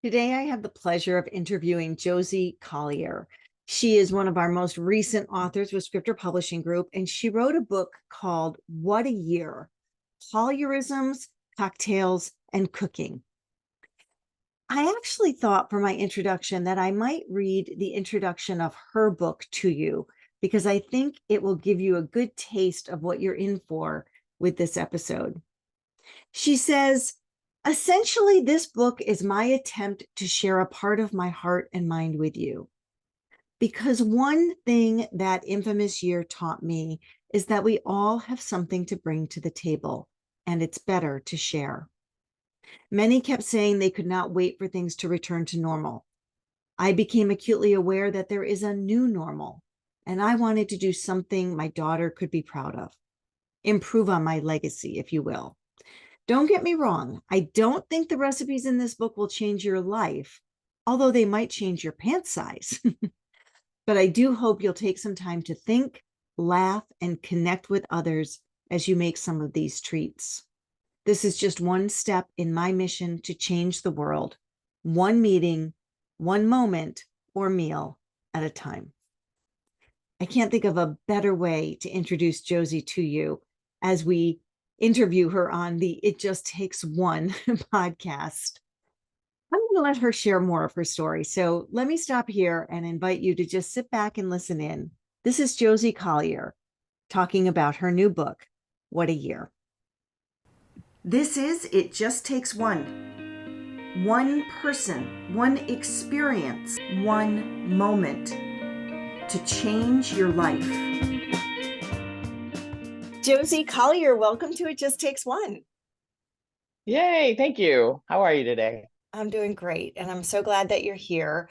Today, I have the pleasure of interviewing Josie Collier. She is one of our most recent authors with Scriptor Publishing Group, and she wrote a book called What a Year: Collierisms, Cocktails, and Cooking. I actually thought for my introduction that I might read the introduction of her book to you because I think it will give you a good taste of what you're in for with this episode. She says, essentially, this book is my attempt to share a part of my heart and mind with you. Because one thing that infamous year taught me is that we all have something to bring to the table, and it's better to share. Many kept saying they could not wait for things to return to normal. I became acutely aware that there is a new normal, and I wanted to do something my daughter could be proud of. Improve on my legacy, if you will. Don't get me wrong. I don't think the recipes in this book will change your life, although they might change your pant size. But I do hope you'll take some time to think, laugh, and connect with others as you make some of these treats. This is just one step in my mission to change the world, one meeting, one moment, or meal at a time. I can't think of a better way to introduce Josie to you as we interview her on the It Just Takes One podcast. I'm going to let her share more of her story. So let me stop here and invite you to just sit back and listen in. This is Josie Collier talking about her new book, What a Year. This is It Just Takes One. One person, one experience, one moment to change your life. Josie Collier, welcome to It Just Takes One. Yay, thank you. How are you today? I'm doing great, and I'm so glad that you're here.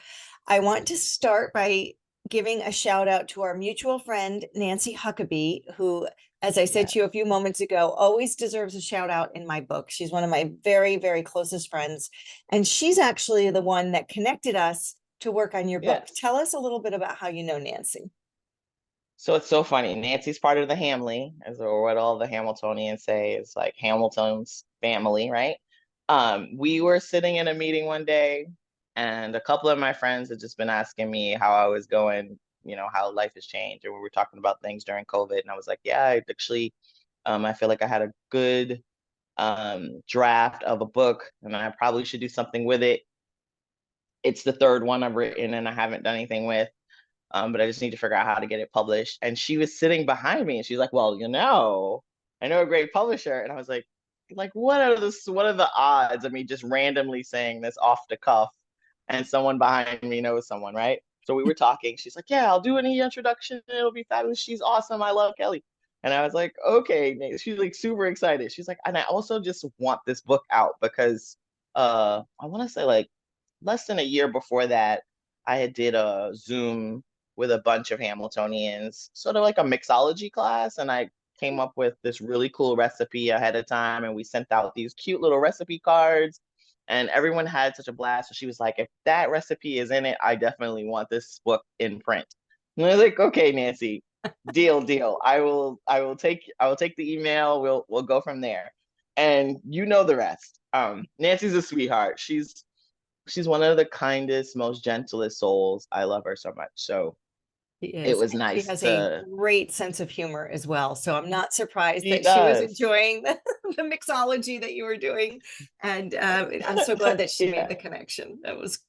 I want to start by giving a shout out to our mutual friend, Nancy Huckabee, who, as I said to you a few moments ago, always deserves a shout out in my book. She's one of my very, very closest friends, and she's actually the one that connected us to work on your book. Tell us a little bit about how you know Nancy. So it's so funny. Nancy's part of the Hamley, as or what all the Hamiltonians say is like Hamilton's family, right? We were sitting in a meeting one day, and a couple of my friends had just been asking me how I was going, how life has changed, and we were talking about things during COVID, and I was like, yeah, I actually, I feel like I had a good draft of a book, and I probably should do something with it. It's the third one I've written, and I haven't done anything with. But I just need to figure out how to get it published. And she was sitting behind me, and she's like, "Well, I know a great publisher." And I was like, what are the odds of me just randomly saying this off the cuff, and someone behind me knows someone, right? So we were talking. She's like, "Yeah, I'll do any introduction. It'll be fabulous. She's awesome. I love Kelly." And I was like, "Okay." Nate." She's like super excited. She's like, "And I also just want this book out because I want to say like less than a year before that, I had did a Zoom with a bunch of Hamiltonians, sort of like a mixology class. And I came up with this really cool recipe ahead of time. And we sent out these cute little recipe cards. And everyone had such a blast. So she was like, if that recipe is in it, I definitely want this book in print. And I was like, okay, Nancy, deal. I will take the email. We'll go from there. And you know the rest. Nancy's a sweetheart. She's one of the kindest, most gentlest souls. I love her so much. So She it is. was She nice has a to. great sense of humor as well. So I'm not surprised She that she was does. enjoying the mixology that you were doing. And I'm so glad that she made Yeah, the connection.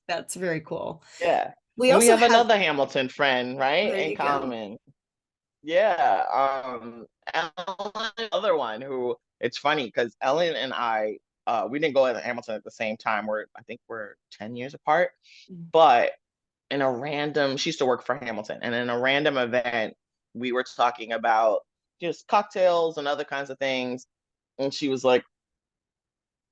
That's very cool. yeah. We And we also have have, another Hamilton friend, right, there in you go. common. Yeah. Ellen, another one who it's funny because Ellen and I, we didn't go to Hamilton at the same time. I think we're 10 years apart, but she used to work for Hamilton, and in a random event, we were talking about just cocktails and other kinds of things. And she was like,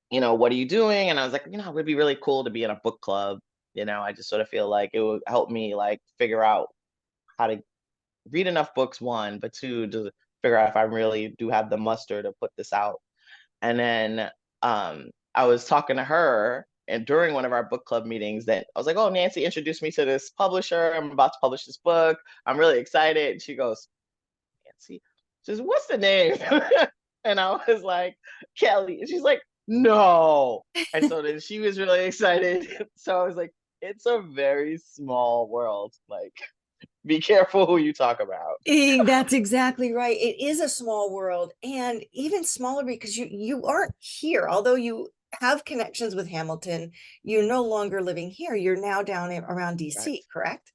what are you doing? And I was like, it would be really cool to be in a book club. I just sort of feel like it would help me like figure out how to read enough books, one, but two, to figure out if I really do have the muster to put this out. And then I was talking to her, and during one of our book club meetings, that I was like, "Oh, Nancy introduced me to this publisher. I'm about to publish this book. I'm really excited." And she goes, "Nancy, she says, what's the name?" And I was like, "Kelly." And she's like, no. And so then she was really excited. So I was like, it's a very small world. Like, be careful who you talk about. That's exactly right. It is a small world, and even smaller because you aren't here. Although you have connections with Hamilton, you're no longer living here. You're now down around Right. DC, correct?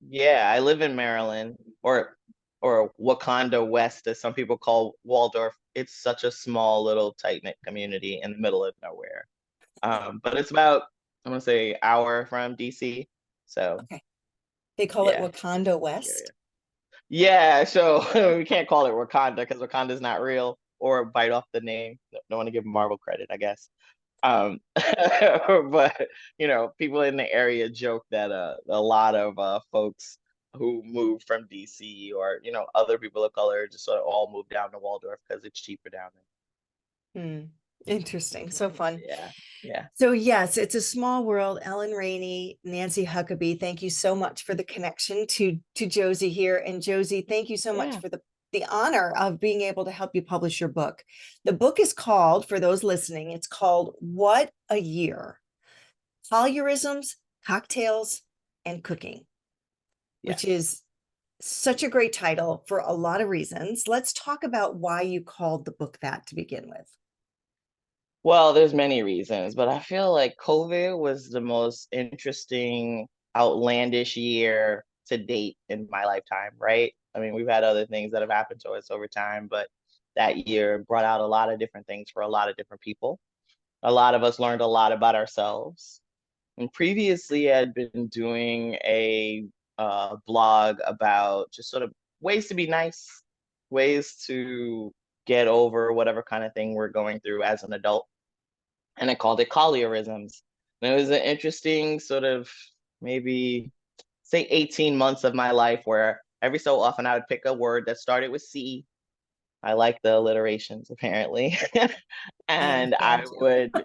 Yeah, I live in Maryland, or Wakanda West, as some people call Waldorf. It's such a small little tight-knit community in the middle of nowhere. But it's about, I'm gonna say, hour from DC. So Okay. They call it yeah, Wakanda yeah, yeah. West. Yeah, so we can't call it Wakanda because Wakanda's not real, or bite off the name. Don't want to give Marvel credit, I guess. But people in the area joke that a lot of folks who move from DC, or other people of color, just sort of all move down to Waldorf because it's cheaper down Hmm. Interesting. So fun. there. Yeah, yeah, So yes, it's a small world. Ellen Rainey, Nancy Huckabee, thank you so much for the connection to Josie here. And Josie, thank you so much yeah. for the honor of being able to help you publish your book. The book is called, for those listening, it's called What a Year: Collierisms, Cocktails, and Cooking, which Yes. is such a great title for a lot of reasons. Let's talk about why you called the book that to begin with. Well, there's many reasons, but I feel like COVID was the most interesting, outlandish year to date in my lifetime, right? I mean, we've had other things that have happened to us over time, but that year brought out a lot of different things for a lot of different people. A lot of us learned a lot about ourselves. And previously, I'd been doing a blog about just sort of ways to be nice, ways to get over whatever kind of thing we're going through as an adult, and I called it Collierisms. And it was an interesting sort of, maybe say, 18 months of my life where every so often I would pick a word that started with C. I like the alliterations, apparently. I am And a fan too.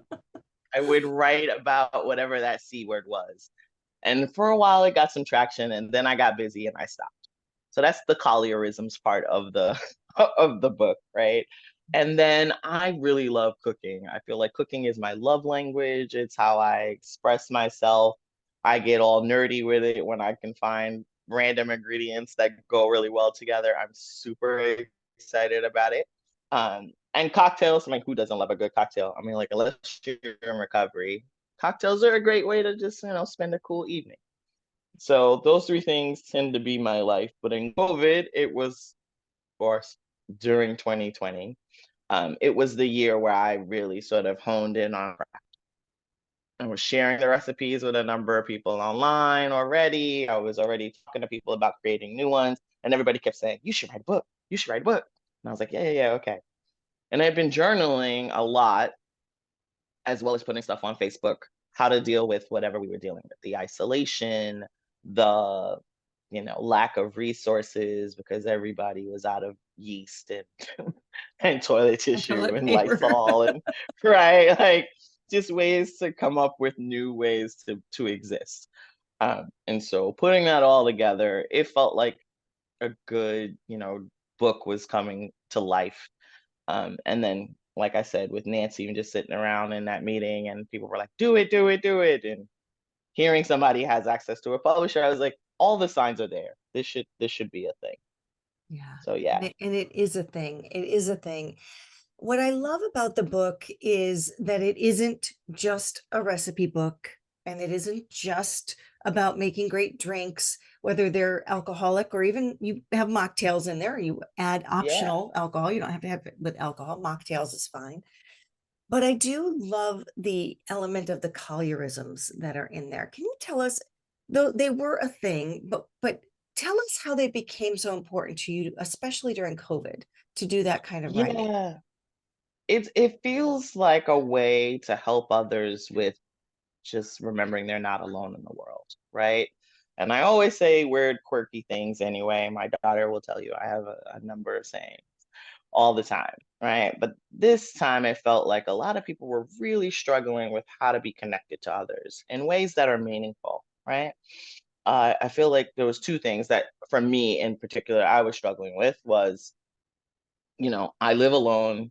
I would write about whatever that C word was. And for a while it got some traction, and then I got busy and I stopped. So that's the Collierisms part of the of the book, right? And then I really love cooking. I feel like cooking is my love language. It's how I express myself. I get all nerdy with it when I can find random ingredients that go really well together. I'm super excited about it. And cocktails, I mean, who doesn't love a good cocktail? I mean, like, unless you're in recovery, cocktails are a great way to just, spend a cool evening. So those three things tend to be my life. But in COVID, it was, of course, during 2020. It was the year where I really sort of honed in on craft. I was sharing the recipes with a number of people online already. I was already talking to people about creating new ones, and everybody kept saying, "You should write a book. You should write a book." And I was like, "Yeah, yeah, yeah, okay." And I've been journaling a lot, as well as putting stuff on Facebook, how to deal with whatever we were dealing with, the isolation, the lack of resources because everybody was out of yeast and and toilet And tissue toilet and paper. Lysol, and right, like, just ways to come up with new ways to exist. And so putting that all together, it felt like a good, book was coming to life. And then, like I said, with Nancy, even just sitting around in that meeting and people were like, "Do it, do it, do it." And hearing somebody has access to a publisher, I was like, all the signs are there. This should be a thing. Yeah. So And yeah. it is a thing. It is a thing. What I love about the book is that it isn't just a recipe book, and it isn't just about making great drinks, whether they're alcoholic or even you have mocktails in there, you add Yeah. optional alcohol. You don't have to have it with alcohol. Mocktails is fine. But I do love the element of the collierisms that are in there. Can you tell us, though they were a thing, but tell us how they became so important to you, especially during COVID, to do that kind of writing? Yeah. It feels like a way to help others with just remembering they're not alone in the world, right? And I always say weird, quirky things anyway. My daughter will tell you I have a number of sayings all the time, right? But this time it felt like a lot of people were really struggling with how to be connected to others in ways that are meaningful, right? I feel like there was two things that, for me in particular, I was struggling with was, I live alone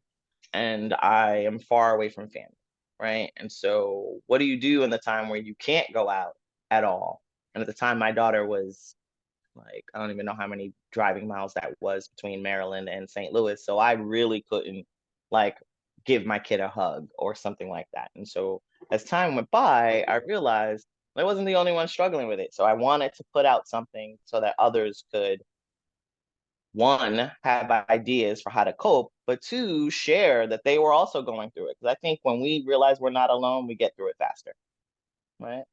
and I am far away from family. right? And so what do you do in the time where you can't go out at all? And at the time, my daughter was like, I don't even know how many driving miles that was between Maryland and St. Louis. So I really couldn't like give my kid a hug or something like that. And so as time went by, I realized I wasn't the only one struggling with it. So I wanted to put out something so that others could, one, have ideas for how to cope, but two, share that they were also going through it. Because I think when we realize we're not alone, we get through it faster, right?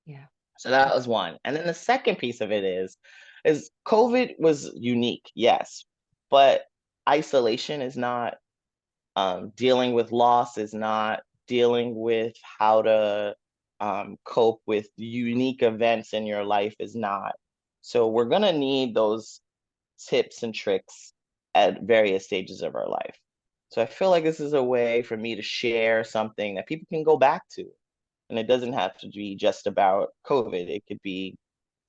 Yeah. So that was one. And then the second piece of it is COVID was unique, yes, but isolation is not, dealing with loss is not, dealing with how to cope with unique events in your life is not. So we're gonna need those tips and tricks at various stages of our life. So I feel like this is a way for me to share something that people can go back to. And it doesn't have to be just about COVID. It could be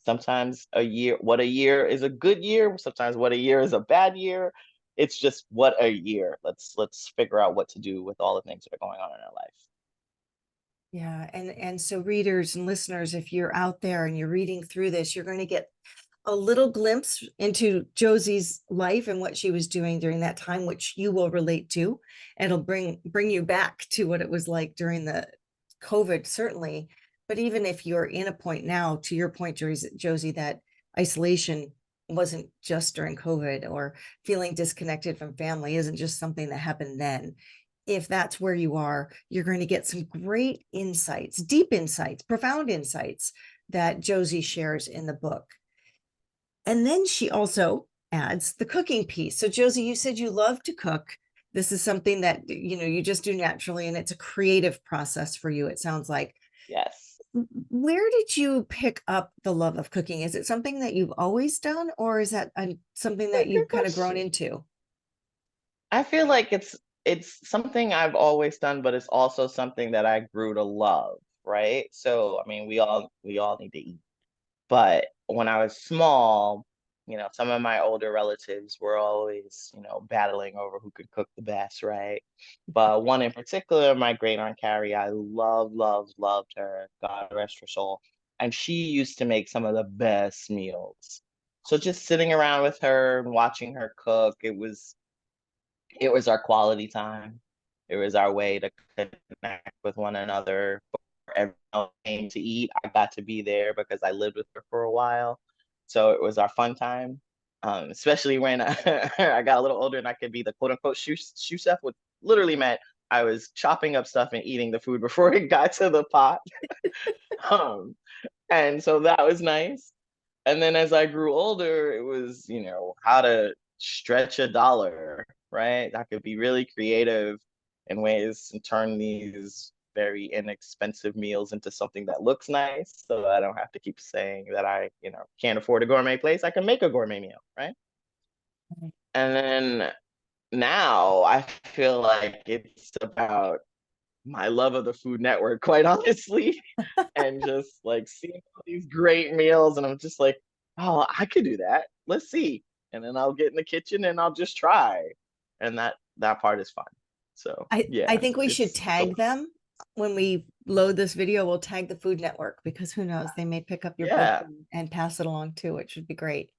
sometimes a year, what a year is a good year, sometimes what a year is a bad year. It's just what a year. Let's figure out what to do with all the things that are going on in our life. Yeah, and so readers and listeners, if you're out there and you're reading through this, you're going to get a little glimpse into Josie's life and what she was doing during that time, which you will relate to. It'll bring you back to what it was like during the COVID, certainly. But even if you're in a point now, to your point, Josie, that isolation wasn't just during COVID, or feeling disconnected from family isn't just something that happened then. If that's where you are, you're going to get some great insights, deep insights, profound insights that Josie shares in the book. And then she also adds the cooking piece. So Josie, you said you love to cook. This is something that, you just do naturally, and it's a creative process for you, it sounds like. Yes. Where did you pick up the love of cooking? Is it something that you've always done, or is that something that Good you've kind of grown question. into? I feel like it's something I've always done, but it's also something that I grew to love, right? So I mean, we all need to eat. But when I was small, some of my older relatives were always, battling over who could cook the best, right? But one in particular, my great aunt Carrie, I loved her. God rest her soul. And she used to make some of the best meals. So just sitting around with her and watching her cook, it was our quality time. It was our way to connect with one another. Before everyone came to eat, I got to be there because I lived with her for a while. So it was our fun time, especially when I got a little older and I could be the quote unquote shoe chef, which literally meant I was chopping up stuff and eating the food before it got to the pot. Um, and so that was nice. And then as I grew older, it was, how to stretch a dollar, right? I could be really creative in ways and turn these very inexpensive meals into something that looks nice. So I don't have to keep saying that I, can't afford a gourmet place. I can make a gourmet meal, right? And then now I feel like it's about my love of the Food Network, quite honestly, and just like seeing all these great meals. And I'm just like, oh, I could do that. Let's see. And then I'll get in the kitchen and I'll just try. And that part is fun. So I yeah, think we should it's a tag them when we load this video. We'll tag the Food Network, because who knows, they may pick up your book yeah. and pass it along too, which would be great.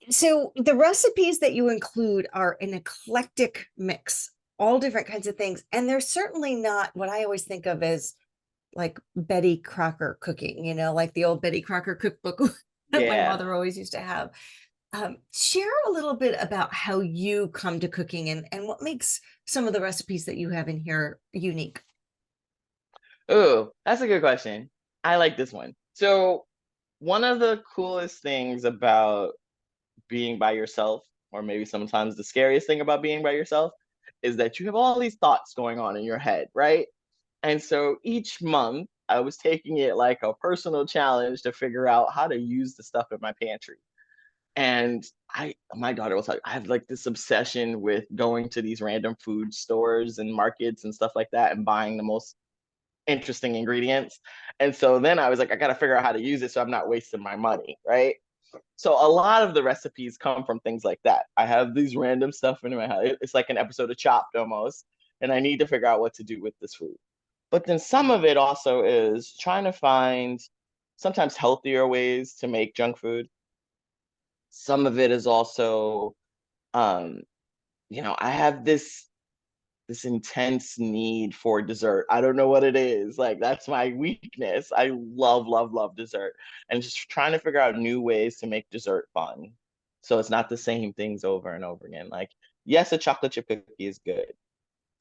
So the recipes that you include are an eclectic mix, all different kinds of things. And they're certainly not what I always think of as like Betty Crocker cooking, like the old Betty Crocker cookbook that my Yeah. mother always used to have. Share a little bit about how you come to cooking, and what makes some of the recipes that you have in here unique. Oh, that's a good question. I like this one. So one of the coolest things about being by yourself, or maybe sometimes the scariest thing about being by yourself, is that you have all these thoughts going on in your head, right? And so each month, I was taking it like a personal challenge to figure out how to use the stuff in my pantry. And my daughter was like, I have like this obsession with going to these random food stores and markets and stuff like that and buying the most interesting ingredients. And so then I was like, I got to figure out how to use it so I'm not wasting my money, right? So a lot of the recipes come from things like that. I have these random stuff in my house. It's like an episode of Chopped almost. and I need to figure out what to do with this food. But then some of it also is trying to find sometimes healthier ways to make junk food. Some of it is also, um, I have this intense need for dessert. I don't know what it is. Like that's my weakness. I love, love, love dessert. And just trying to figure out new ways to make dessert fun. So it's not the same things over and over again. Like, yes, a chocolate chip cookie is good,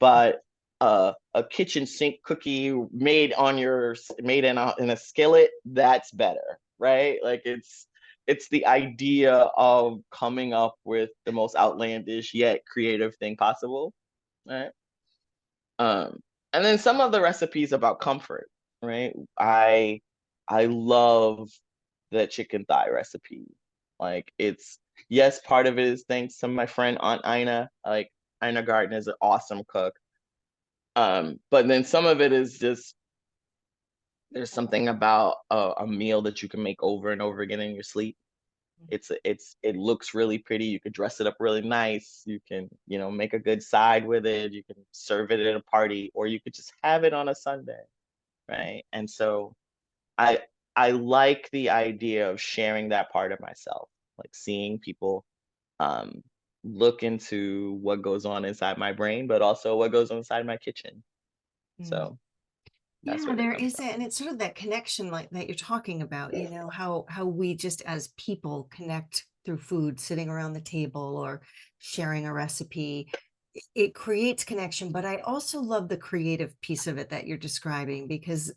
but a kitchen sink cookie made in a skillet, that's better, right? Like it's the idea of coming up with the most outlandish yet creative thing possible, right? Um, and then some of the recipes about comfort, right? I love the chicken thigh recipe. Like it's yes, part of it is thanks to my friend Aunt Ina. Like Ina Garten is an awesome cook. But then some of it is just there's something about a meal that you can make over and over again in your sleep. It looks really pretty. You could dress it up really nice. You can, make a good side with it. You can serve it at a party, or you could just have it on a Sunday, right? And so I I like the idea of sharing that part of myself, like seeing people um look into what goes on inside my brain, but also what goes on inside my kitchen. Mm. So that's Yeah, where it there comes is from. that, and it's sort of that connection like that you're talking about, how we just as people connect through food, sitting around the table or sharing a recipe. It creates connection, but I also love the creative piece of it that you're describing because,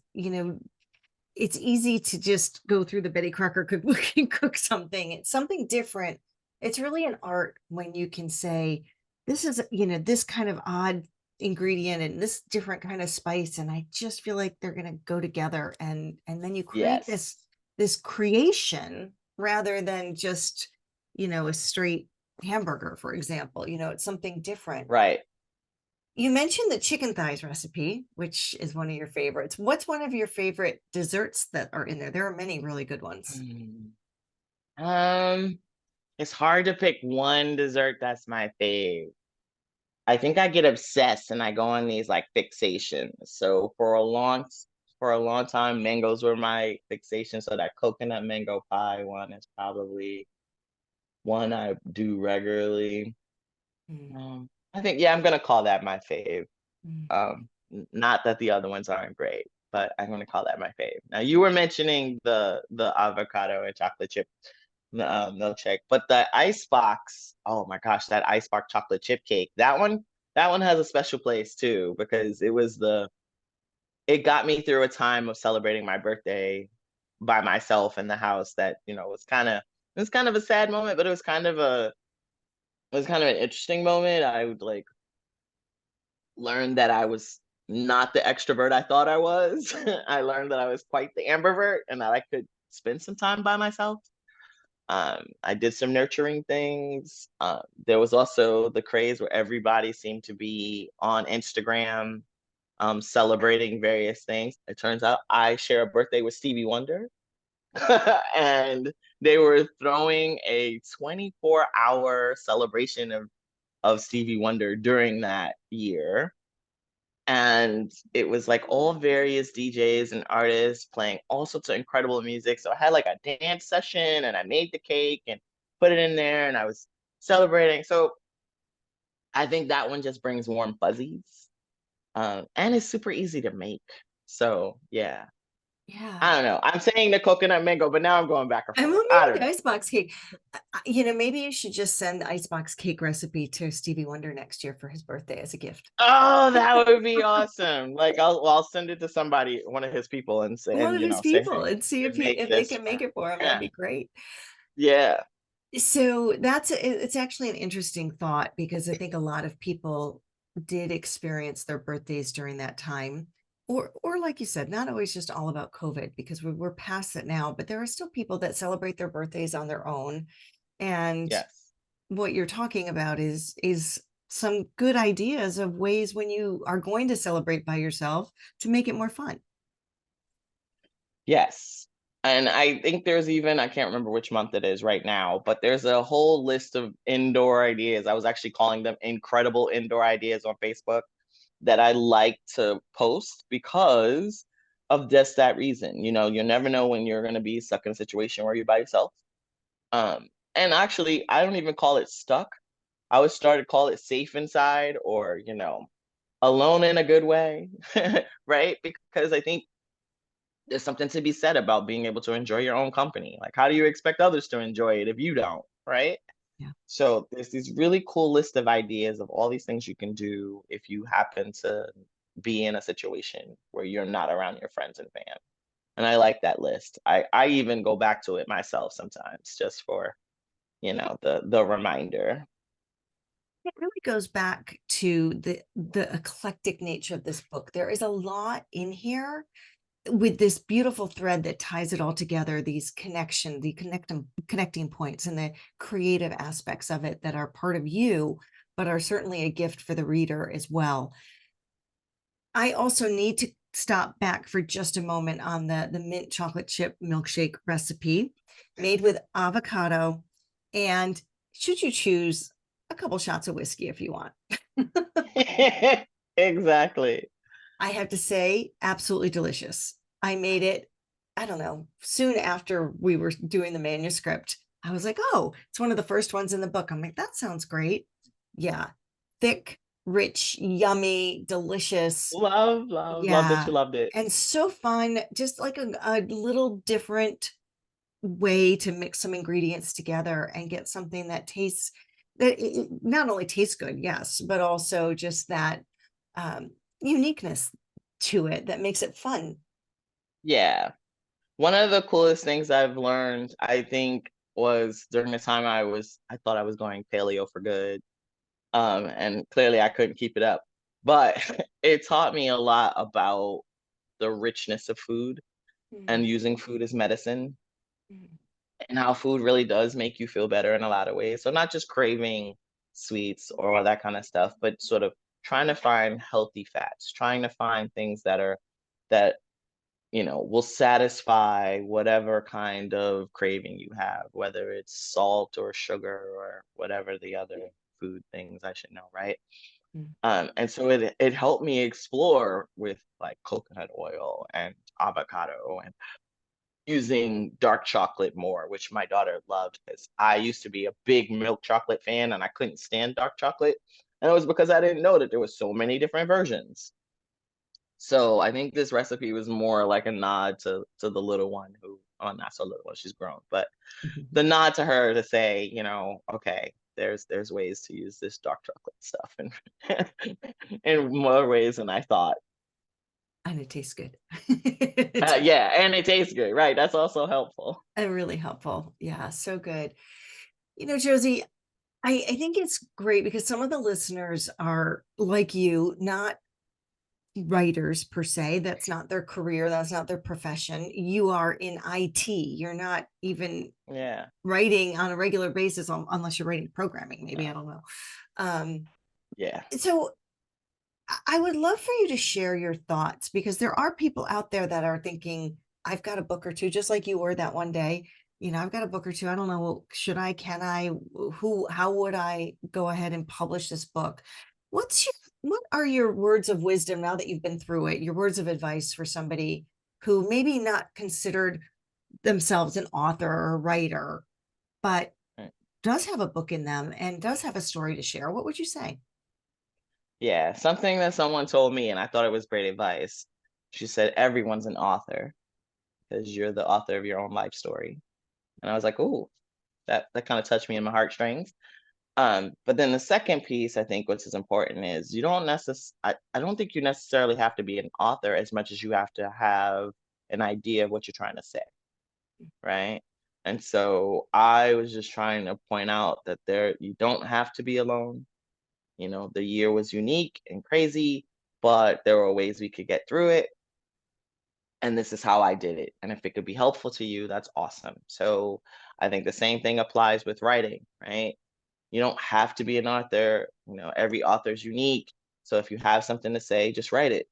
it's easy to just go through the Betty Crocker cookbook and cook something. It's something different. It's really an art when you can say, this is, this kind of odd ingredient and this different kind of spice. And I just feel like they're gonna go together and then you create Yes. this creation rather than just, a straight hamburger, for example. It's something different. Right. You mentioned the chicken thighs recipe, which is one of your favorites. What's one of your favorite desserts that are in there? There are many really good ones. Hmm. Um, it's hard to pick one dessert that's my fave. I think I get obsessed and I go on these like fixations. So for a long time, mangoes were my fixation. So that coconut mango pie one is probably one I do regularly. Mm, I think yeah, I'm gonna call that my fave. mm. Not that the other ones aren't great, but I'm gonna call that my fave. Now you were mentioning the avocado and chocolate chip milkshake, but the icebox, oh my gosh, that icebox chocolate chip cake, that one has a special place too because it got me through a time of celebrating my birthday by myself in the house that was kind of a sad moment, but it was kind of an interesting moment. I would like learned that I was not the extrovert I thought I was. I learned that I was quite the ambivert and that I could spend some time by myself. I did some nurturing things. There was also the craze where everybody seemed to be on Instagram celebrating various things. It turns out I share a birthday with Stevie Wonder. And they were throwing a 24-hour celebration of Stevie Wonder during that year. And it was like all various DJs and artists playing all sorts of incredible music. So I had like a dance session and I made the cake and put it in there and I was celebrating. So I think that one just brings warm fuzzies. And it's super easy to make. So yeah, I Yeah. don't know. I'm saying the coconut mango, but now I'm going back and And forth. well, I maybe don't the know. icebox cake. Maybe you should just send the icebox cake recipe to Stevie Wonder next year for his birthday as a gift. Oh, that would be awesome. Like I'll send it to somebody, one of his people, and say, One of his say, people hey, and see you if can make if they this can make for, it for him. That'd yeah, be great. yeah. So it's actually an interesting thought because I think a lot of people did experience their birthdays during that time. Or like you said, not always just all about COVID because we're past it now, but there are still people that celebrate their birthdays on their own. And Yes. what you're talking about is some good ideas of ways when you are going to celebrate by yourself to make it more fun. Yes. And I think there's even, I can't remember which month it is right now, but there's a whole list of indoor ideas. I was actually calling them incredible indoor ideas on Facebook that I like to post because of just that reason. You know, you never know when you're going to be stuck in a situation where you're by yourself. And actually, I don't even call it stuck. I would start to call it safe inside, or, you know, alone in a good way, right? Because I think there's something to be said about being able to enjoy your own company. Like, how do you expect others to enjoy it if you don't, right? Yeah. So there's this really cool list of ideas of all these things you can do if you happen to be in a situation where you're not around your friends and fam. And I like that list. I even go back to it myself sometimes just for, you know, the reminder. It really goes back to the eclectic nature of this book. There is a lot in here with this beautiful thread that ties it all together, these connecting points and the creative aspects of it that are part of you, but are certainly a gift for the reader as well. I also need to stop back for just a moment on the mint chocolate chip milkshake recipe made with avocado. And should you choose, a couple shots of whiskey if you want. Exactly. I have to say, absolutely delicious. I made it, I don't know, soon after we were doing the manuscript. I was like, oh, it's one of the first ones in the book. I'm like, that sounds great. Yeah. Thick, rich, yummy, delicious. Love that Yeah. you loved it. And so fun. Just like a little different way to mix some ingredients together and get something that tastes, that it not only tastes good, yes, but also just that uniqueness to it that makes it fun. Yeah. One of the coolest things I've learned, I think, was during the time I thought I was going paleo for good. And clearly I couldn't keep it up. But it taught me a lot about the richness of food and Mm, using food as medicine, mm, and how food really does make you feel better in a lot of ways. So not just craving sweets or all that kind of stuff, but sort of trying to find healthy fats, trying to find things that you know will satisfy whatever kind of craving you have, whether it's salt or sugar or whatever the other food things I should know, right? mm. And so it helped me explore with like coconut oil and avocado and using dark chocolate more, which my daughter loved because I used to be a big milk chocolate fan and I couldn't stand dark chocolate. And it was because I didn't know that there was so many different versions. So I think this recipe was more like a nod to the little one who, oh, not so little, she's grown, but the nod to her to say, you know, okay, there's ways to use this dark chocolate stuff and in more ways than I thought. And it tastes good. Yeah, and it tastes good, right? That's also helpful. Really helpful. Yeah, so good. You know, Josie, I think it's great because some of the listeners are like you, not writers per se. That's not their career, that's not their profession. You are in IT. You're not even Yeah, writing on a regular basis unless you're writing programming, maybe, I no, don't know. Um, yeah, so I would love for you to share your thoughts because there are people out there that are thinking, I've got a book or two, just like you were that one day. You know, I've got a book or two. I don't know, should I, can I, how would I go ahead and publish this book? What are your words of wisdom now that you've been through it, your words of advice for somebody who maybe not considered themselves an author or a writer, but mm, does have a book in them and does have a story to share? What would you say? yeah. Something that someone told me, and I thought it was great advice. She said, "Everyone's an author because you're the author of your own life story." And I was like, "Ooh, that kind of touched me in my heartstrings." But then the second piece, I think, which is important, is you don't I don't think you necessarily have to be an author as much as you have to have an idea of what you're trying to say, right? And so I was just trying to point out that you don't have to be alone. You know, the year was unique and crazy, but there were ways we could get through it. And this is how I did it. And if it could be helpful to you, that's awesome. So I think the same thing applies with writing, right? You don't have to be an author. You know, every author is unique. So if you have something to say, just write it.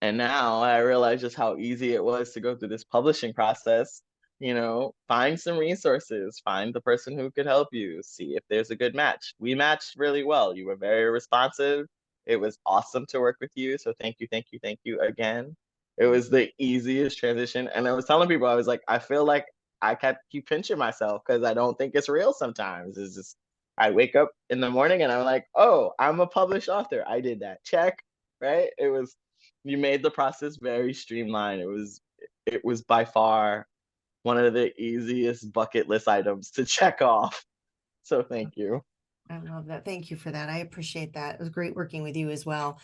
And now I realize just how easy it was to go through this publishing process. You know, find some resources, find the person who could help you, see if there's a good match. We matched really well. You were very responsive. It was awesome to work with you. So thank you again. It was the easiest transition. And I was telling people, I was like, I feel like I keep pinching myself because I don't think it's real sometimes. It's just, I wake up in the morning and I'm like, oh, I'm a published author. I did that. Check. Right. You made the process very streamlined. It was by far one of the easiest bucket list items to check off. So thank you. I love that. Thank you for that. I appreciate that. It was great working with you as well.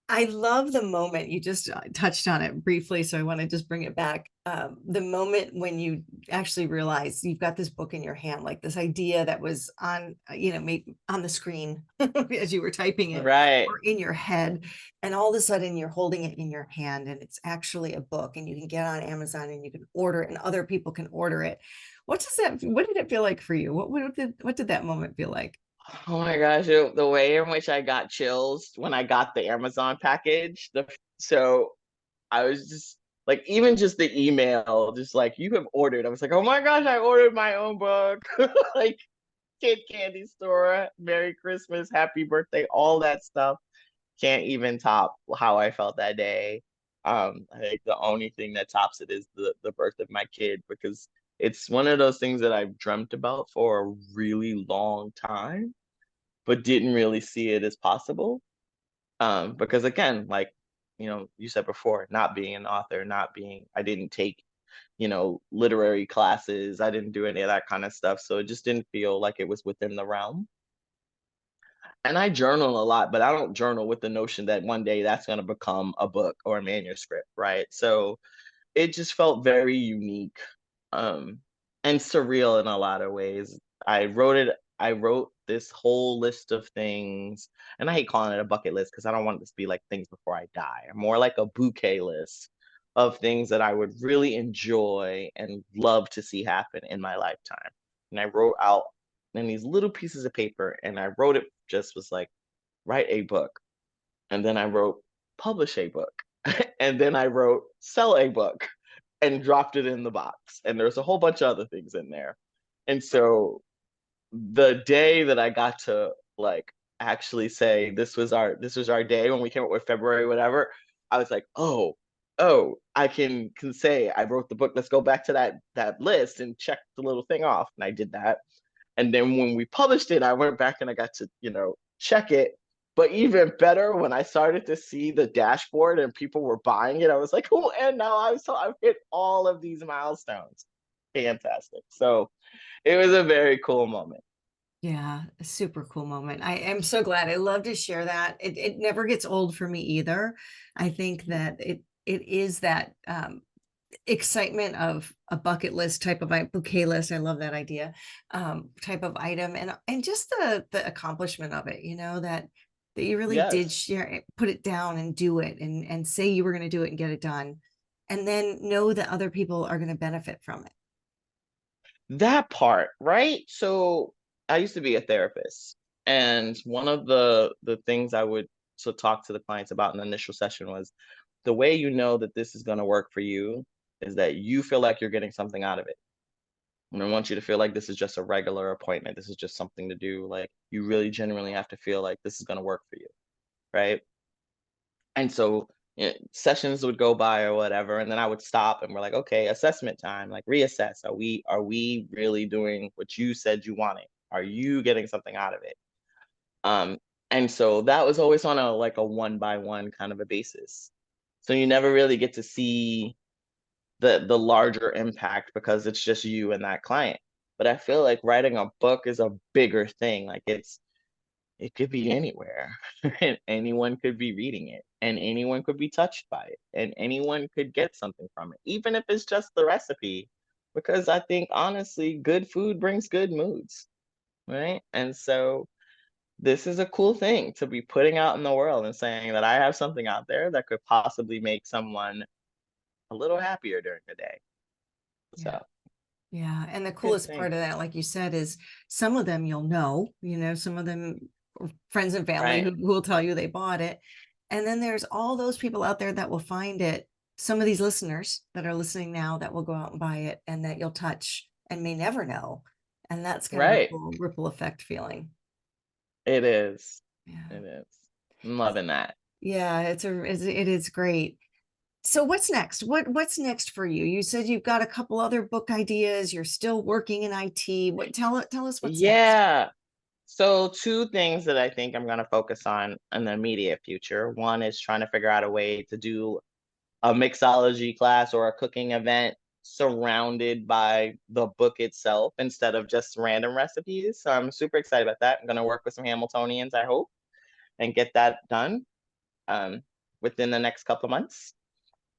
I love the moment you just touched on it briefly, so I want to just bring it back. The moment when you actually realize you've got this book in your hand, like this idea that was on, maybe on the screen as you were typing it, Right. or in your head, and all of a sudden you're holding it in your hand, and it's actually a book, and you can get on Amazon and you can order it, and other people can order it. What did it feel like for you? What did that moment feel like? Oh my gosh, the way in which I got chills when I got the Amazon package. So I was just like, even just the email, just like, you have ordered. I was like, oh my gosh, I ordered my own book. Like, kid candy store, Merry Christmas, Happy Birthday, all that stuff. Can't even top how I felt that day. I think the only thing that tops it is the birth of my kid, because it's one of those things that I've dreamt about for a really long time, but didn't really see it as possible. Because again, like, you said before, not being an author, I didn't take, literary classes. I didn't do any of that kind of stuff. So it just didn't feel like it was within the realm. And I journal a lot, but I don't journal with the notion that one day that's going to become a book or a manuscript, right? So it just felt very unique, um, and surreal in a lot of ways. I wrote this whole list of things, and I hate calling it a bucket list because I don't want this to be like things before I die. More like a bouquet list of things that I would really enjoy and love to see happen in my lifetime. And I wrote out in these little pieces of paper, and I wrote it, just was like, write a book. And then I wrote, publish a book. And then I wrote, sell a book, and dropped it in the box. And there's a whole bunch of other things in there. And so the day that I got to like actually say this was our day when we came up with February, whatever, I was like, oh, I can say I wrote the book. Let's go back to that list and check the little thing off. And I did that. And then when we published it, I went back and I got to, check it. But even better, when I started to see the dashboard and people were buying it, I was like, oh, and now I've hit all of these milestones. Fantastic. So it was a very cool moment. Yeah, a super cool moment. I am so glad. I love to share that. It never gets old for me either. I think that it is that excitement of a bucket list type of bouquet list. I love that idea. Type of item, and just the accomplishment of it, that you really did Yes. share it, put it down and do it, and say you were going to do it and get it done. And then know that other people are going to benefit from it. That part, right? So I used to be a therapist, and one of the things I would talk to the clients about in the initial session was, the way you know that this is going to work for you is that you feel like you're getting something out of it. And I want you to feel like this is just a regular appointment. This is just something to do. Like, you really genuinely have to feel like this is going to work for you, right? And so, sessions would go by or whatever, and then I would stop and we're like, okay, assessment time, like reassess. Are we really doing what you said you wanted? Are you getting something out of it? Um, and so that was always on a one by one kind of a basis. So you never really get to see the larger impact because it's just you and that client. But I feel like writing a book is a bigger thing. Like, it could be anywhere, and anyone could be reading it, and anyone could be touched by it, and anyone could get something from it, even if it's just the recipe. Because I think, honestly, good food brings good moods, right? And so this is a cool thing to be putting out in the world and saying that I have something out there that could possibly make someone a little happier during the day. Yeah. So, Yeah. And the good coolest thing. part of that, like you said, is some of them you'll know, some of them are friends and family Right. who will tell you they bought it. And then there's all those people out there that will find it. Some of these listeners that are listening now that will go out and buy it, and that you'll touch and may never know. And that's kind of a Right. cool ripple effect feeling. It is. Yeah. It is. I'm loving that. Yeah, it is great. So what's next? What's next for you? You said you've got a couple other book ideas. You're still working in IT. Tell us what's next. Yeah. So two things that I think I'm going to focus on in the immediate future. One is trying to figure out a way to do a mixology class or a cooking event surrounded by the book itself instead of just random recipes. So I'm super excited about that. I'm going to work with some Hamiltonians, I hope, and get that done um, within the next couple of months.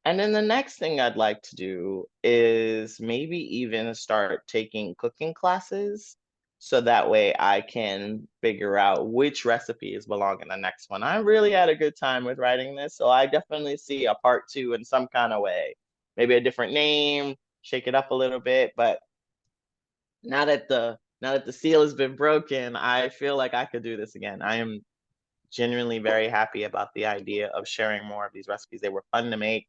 And then the next thing I'd like to do is maybe even start taking cooking classes so that way I can figure out which recipes belong in the next one. I really had a good time with writing this, so I definitely see a part two in some kind of way. Maybe a different name, shake it up a little bit, but now that the seal has been broken, I feel like I could do this again. I am genuinely very happy about the idea of sharing more of these recipes. They were fun to make,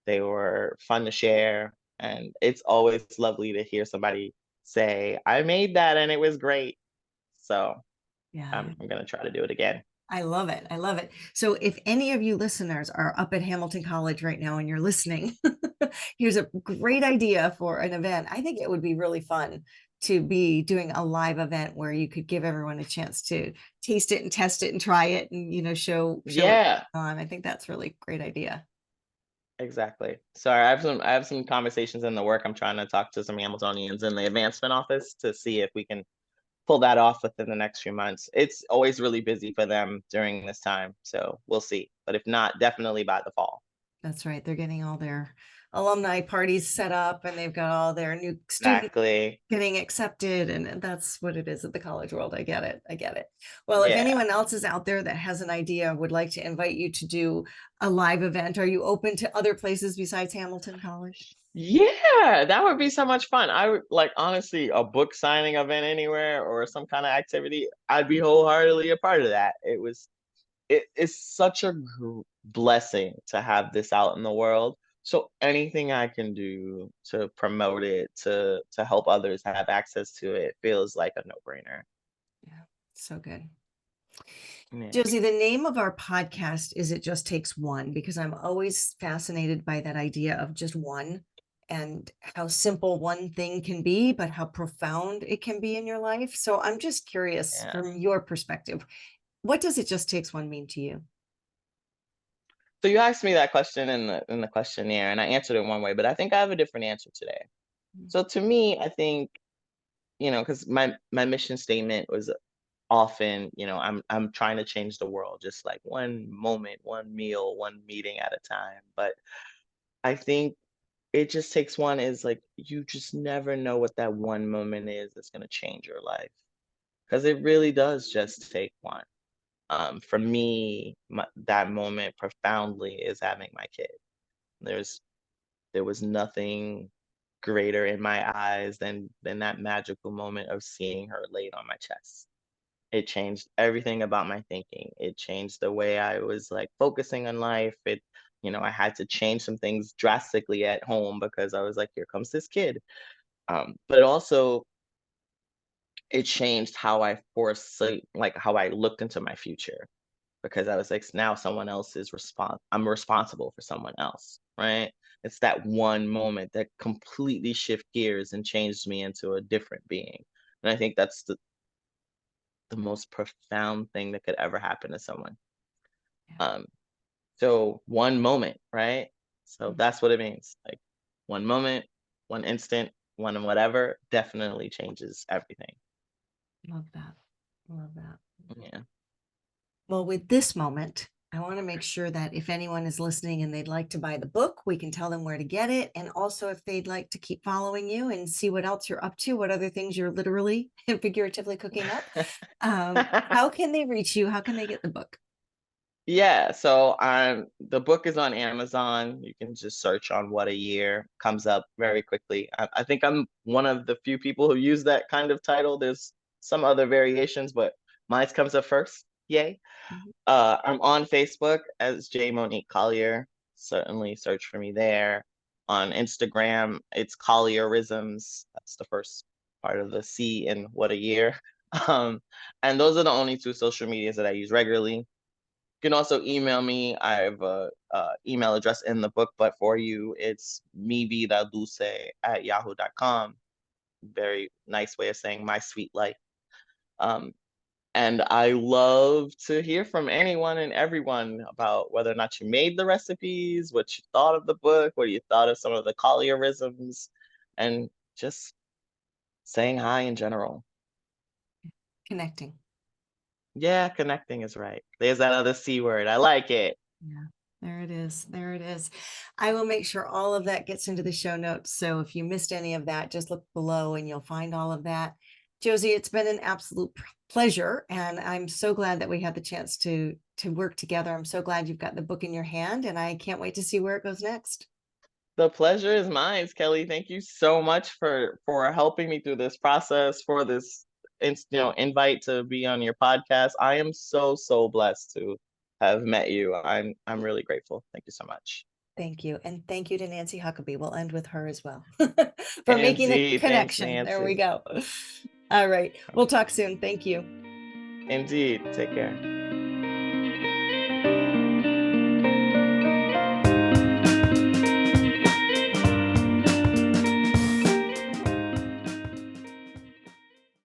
they were fun to share, and it's always lovely to hear somebody say, "I made that and it was great." So Yeah. I'm gonna try to do it again. I love it. I love it. So if any of you listeners are up at Hamilton College right now and you're listening, here's a great idea for an event. I think it would be really fun to be doing a live event where you could give everyone a chance to taste it and test it and try it and show it Yeah, on. I think that's really great idea. exactly. Sorry, I have some conversations in the work. I'm trying to talk to some Hamiltonians in the advancement office to see if we can pull that off within the next few months. It's always really busy for them during this time, so we'll see. But if not, definitely by the fall. That's right. They're getting all their alumni parties set up and they've got all their new students Exactly. getting accepted, and that's what it is at the college world. I get it. I get it. Well, if Yeah. anyone else is out there that has an idea, would like to invite you to do a live event, are you open to other places besides Hamilton College? Yeah, that would be so much fun. I would like honestly a book signing event anywhere or some kind of activity. I'd be wholeheartedly a part of that. It is such a blessing to have this out in the world. So anything I can do to promote it, to help others have access to it, feels like a no-brainer. Yeah, so good. Yeah. Josie, the name of our podcast is It Just Takes One, because I'm always fascinated by that idea of just one and how simple one thing can be, but how profound it can be in your life. So I'm just curious Yeah. from your perspective, what does It Just Takes One mean to you? So you asked me that question in the questionnaire, and I answered it one way, but I think I have a different answer today. So to me, I think, because my mission statement was often, I'm trying to change the world, just like one moment, one meal, one meeting at a time. But I think it just takes one is like you just never know what that one moment is that's gonna change your life. Because it really does just take one. For me, that moment profoundly is having my kid. There's there was nothing greater in my eyes than that magical moment of seeing her laid on my chest. It changed everything about my thinking. It changed the way I was like focusing on life. I had to change some things drastically at home because I was like, here comes this kid. But also it changed how I foresee, like how I looked into my future because I was like, now someone else is I'm responsible for someone else, right? It's that one moment that completely shift gears and changed me into a different being. And I think that's the most profound thing that could ever happen to someone. Yeah. Um, so one moment, right? So Mm, that's what it means. Like one moment, one instant, one whatever definitely changes everything. love that. Love that. Yeah. Well, with this moment, I want to make sure that if anyone is listening and they'd like to buy the book, we can tell them where to get it. And also, if they'd like to keep following you and see what else you're up to, what other things you're literally and figuratively cooking up, how can they reach you? How can they get the book? Yeah, so the book is on Amazon. You can just search on What a Year, comes up very quickly. I think I'm one of the few people who use that kind of title. There's some other variations, but mine comes up first. Yay. Mhm. I'm on Facebook as J Monique Collier. Certainly search for me there. On Instagram, it's Collierisms. That's the first part of the C in What a Year. Um, and those are the only two social medias that I use regularly. You can also email me. I have a email address in the book, but for you, it's mivida@yahoo.com. Very nice way of saying my sweet life. And I love to hear from anyone and everyone about whether or not you made the recipes, what you thought of the book, what you thought of some of the Collierisms, and just saying hi in general. Connecting. Yeah, connecting is right. There's that other C word. I like it. Yeah, there it is. There it is. I will make sure all of that gets into the show notes. So if you missed any of that, just look below and you'll find all of that. Josie, it's been an absolute pleasure. And I'm so glad that we had the chance to work together. I'm so glad you've got the book in your hand, and I can't wait to see where it goes next. The pleasure is mine, Kelly. Thank you so much for helping me through this process, for this invite to be on your podcast. I am so blessed to have met you. I'm really grateful. Thank you so much. Thank you. And thank you to Nancy Huckabee. We'll end with her as well for making the Indeed. Thanks, connection. There we Nancy. go. All right. We'll talk soon. Thank you. Indeed. Take care.